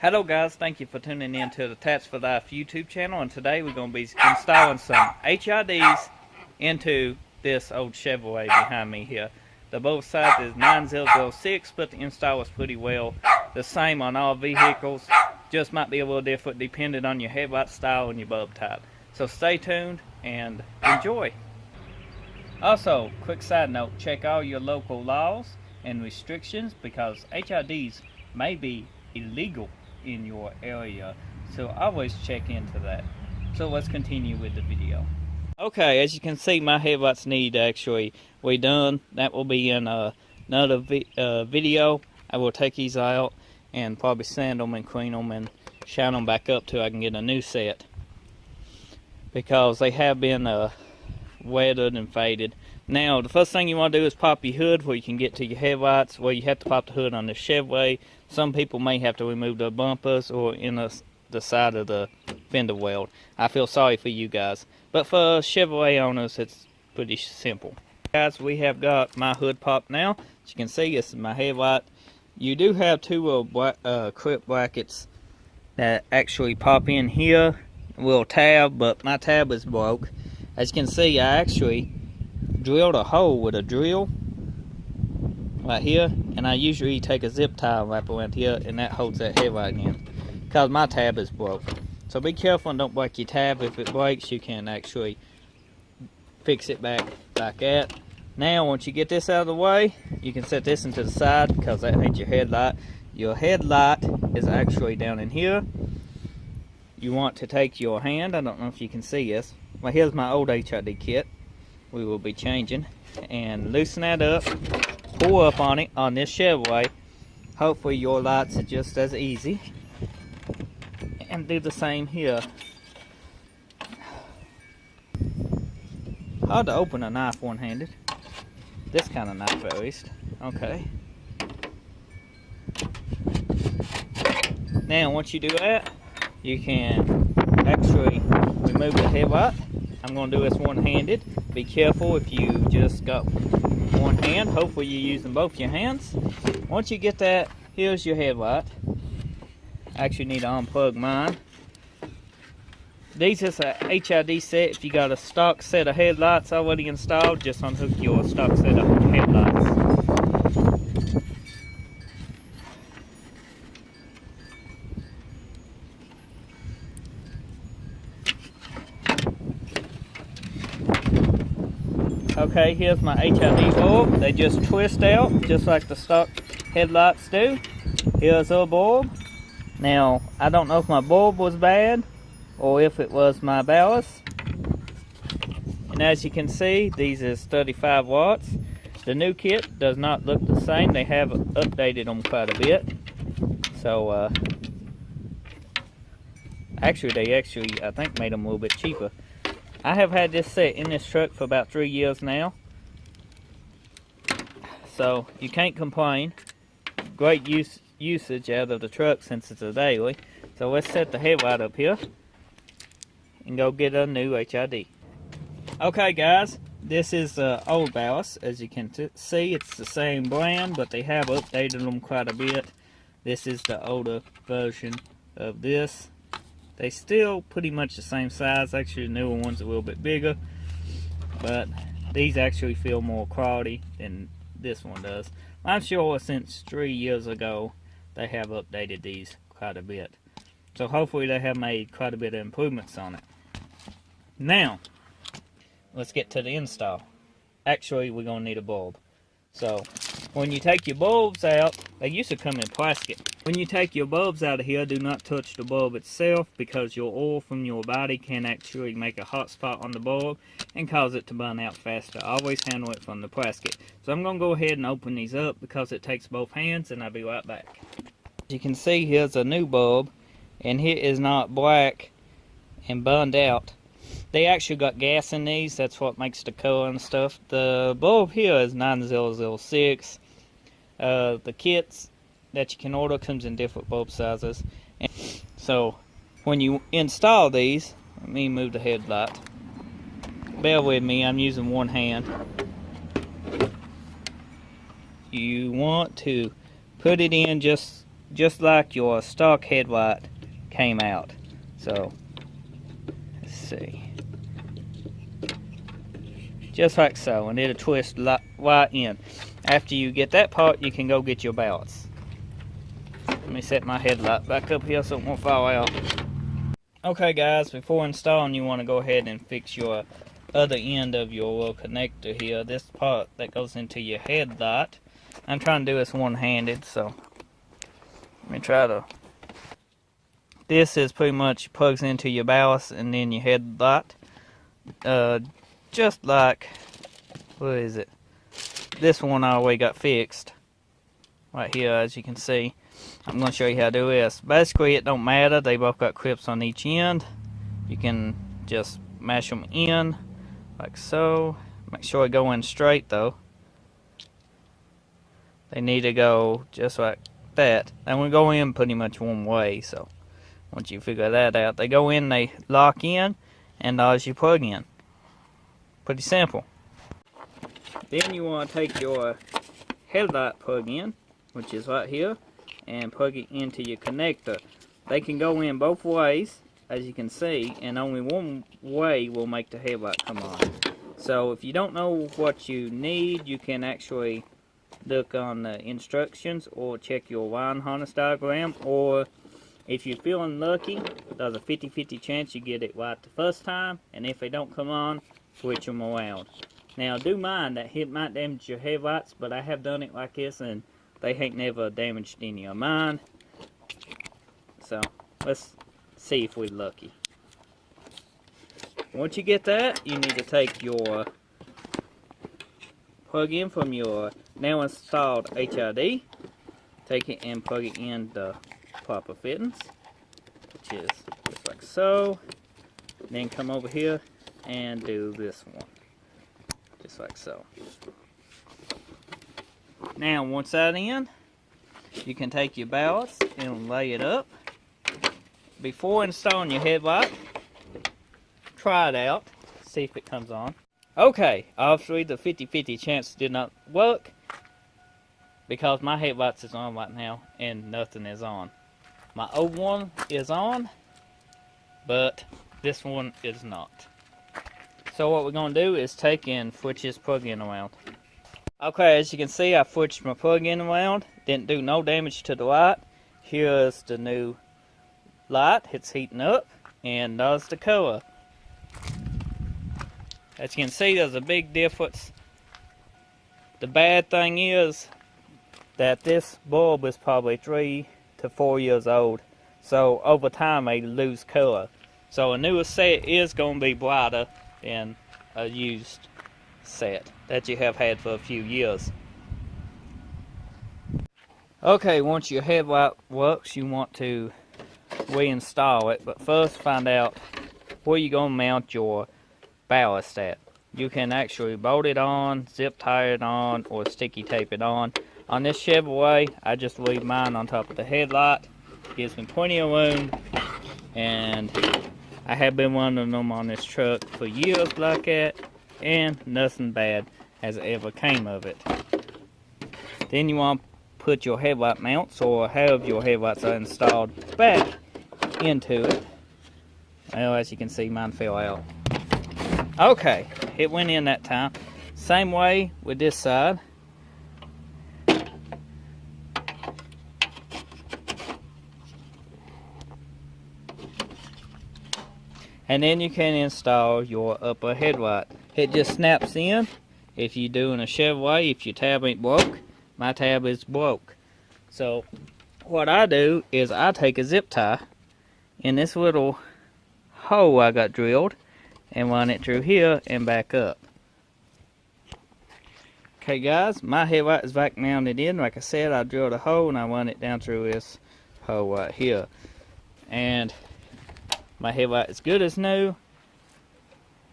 Hello guys, thank you for tuning in to the TattsForLife YouTube channel, and today we're going to be installing some HIDs into this old Chevrolet behind me here. The bolt size is 9006, but the install is pretty well the same on all vehicles. Just might be a little different depending on your headlight style and your bulb type. So stay tuned and enjoy. Also, quick side note, check all your local laws and restrictions because HIDs may be illegal in your area, so always check into that. So let's continue with the video. Okay, as you can see, my headlights need actually redone. That will be in another video. I will take these out and probably sand them and clean them and shine them back up till I can get a new set, because they have been weathered and faded. Now, the first thing you want to do is pop your hood where you can get to your headlights. Well, you have to pop the hood on the Chevrolet. Some people may have to remove the bumpers or in the side of the fender weld. I feel sorry for you guys. But for Chevrolet owners, it's pretty simple. Guys, we have got my hood popped now. As you can see, this is my headlight. You do have two little clip brackets that actually pop in here. A little tab, but my tab is broke. As you can see, I actually drilled a hole with a drill right here, and I usually take a zip tie and wrap around here, and that holds that headlight in because my tab is broke. So be careful and don't break your tab. If it breaks, you can actually fix it back like that. Now once you get this out of the way, you can set this into the side because that ain't your headlight. Your headlight is actually down in here. You want to take your hand, I don't know if you can see this, well, here's my old HID kit we will be changing, and loosen that up, pull up on it on this Chevrolet. Hopefully your lights are just as easy, and do the same here. Hard to open a knife one-handed, this kind of knife at least. Okay, now once you do that, you can actually remove the headlight. I'm going to do this one-handed. Be careful if you just got one hand. Hopefully you're using both your hands. Once you get that, here's your headlight. I actually need to unplug mine. These is a HID set. If you got a stock set of headlights already installed, just unhook your stock set of headlights. Okay, here's my HID bulb. They just twist out just like the stock headlights do. Here's a bulb. Now, I don't know if my bulb was bad or if it was my ballast. And as you can see, these is 35 watts. The new kit does not look the same. They have updated them quite a bit. So, actually, they I think, made them a little bit cheaper. I have had this set in this truck for about 3 years now, so you can't complain. Great usage out of the truck since it's a daily. So let's set the headlight up here and go get a new HID. Okay guys, this is the old Ballast. As you can see, it's the same brand, but they have updated them quite a bit. This is the older version of this. They still pretty much the same size. Actually, the newer one's a little bit bigger, but these actually feel more quality than this one does. I'm sure since 3 years ago, they have updated these quite a bit. So hopefully they have made quite a bit of improvements on it. Now, let's get to the install. Actually, we're going to need a bulb. So, when you take your bulbs out, they used to come in plastic. When you take your bulbs out of here, do not touch the bulb itself, because your oil from your body can actually make a hot spot on the bulb and cause it to burn out faster. Always handle it from the plastic. So I'm going to go ahead and open these up because it takes both hands, and I'll be right back. As you can see, here's a new bulb, and it is not black and burned out. They actually got gas in these. That's what makes the color and stuff. The bulb here is 9006. The kits that you can order comes in different bulb sizes. And so when you install these, let me move the headlight. Bear with me, I'm using one hand. You want to put it in just just like your stock headlight came out. So let's see, just like so, and it'll twist right in. After you get that part, you can go get your ballast. Let me set my headlight back up here so it won't fall out. Okay guys, before installing, you want to go ahead and fix your other end of your little connector here. This part that goes into your headlight. I'm trying to do this one-handed, so let me try to. This is pretty much plugs into your ballast and then your headlight. Just like, what is it? This one I already got fixed right here, as you can see. I'm going to show you how to do this. Basically, it don't matter. They both got clips on each end. You can just mash them in like so. Make sure they go in straight though. They need to go just like that. They will go in pretty much one way. So once you figure that out, they go in, they lock in, and as you plug in. Pretty simple. Then you want to take your headlight plug in, which is right here, and plug it into your connector. They can go in both ways, as you can see, and only one way will make the headlight come on. So if you don't know what you need, you can actually look on the instructions or check your wiring harness diagram, or if you're feeling lucky, there's a 50-50 chance you get it right the first time, and if they don't come on, switch them around. Now do mind that it might damage your headlights, but I have done it like this and they ain't never damaged any of mine. So let's see if we're lucky. Once you get that, you need to take your plug in from your now installed HID, take it and plug it in the proper fittings, which is just like so. Then come over here and do this one, just like so. Now once that's in, you can take your ballast and lay it up. Before installing your headlight, try it out, see if it comes on. Okay, obviously the 50-50 chance did not work because my headlights is on right now and nothing is on. My old one is on, but this one is not. So what we're going to do is take and switch this plug-in around. Okay, as you can see, I switched my plug-in around. Didn't do no damage to the light. Here's the new light. It's heating up, and there's the color. As you can see, there's a big difference. The bad thing is that this bulb is probably 3 to 4 years old. So over time, they lose color. So a newer set is going to be brighter than a used set that you have had for a few years. Okay, once your headlight works, you want to reinstall it, but first find out where you're going to mount your ballast at. You can actually bolt it on, zip tie it on, or sticky tape it on. On this Chevrolet, I just leave mine on top of the headlight. Gives me plenty of room, and I have been running them on this truck for years like that, and nothing bad has ever came of it. Then you want to put your headlight mounts, or have your headlights installed, back into it. Well, as you can see, mine fell out. Okay, it went in that time. Same way with this side. And then you can install your upper headlight. It just snaps in. If you're doing a Chevrolet, if your tab ain't broke, my tab is broke. So what I do is I take a zip tie in this little hole I got drilled and run it through here and back up. Okay guys, my headlight is back mounted in. Like I said, I drilled a hole and I run it down through this hole right here. And my headlight is good as new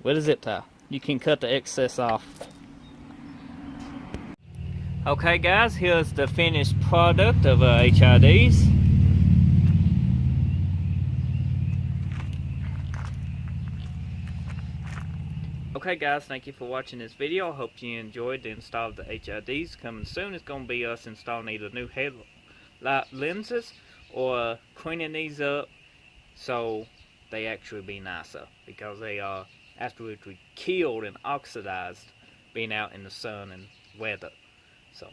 with a zip tie. You can cut the excess off. Okay guys, here's the finished product of HIDs. Okay guys, thank you for watching this video. I hope you enjoyed the install of the HIDs. Coming soon, it's going to be us installing either new headlight lenses, or cleaning these up so they actually be nicer, because they are absolutely killed and oxidized being out in the sun and weather. So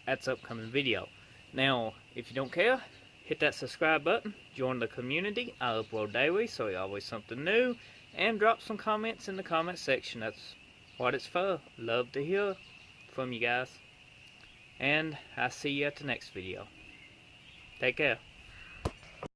that's upcoming video. Now, if you don't care, hit that subscribe button, join the community. I upload daily, so it's always something new, and drop some comments in the comment section. That's what it's for. Love to hear from you guys. And I'll see you at the next video. Take care.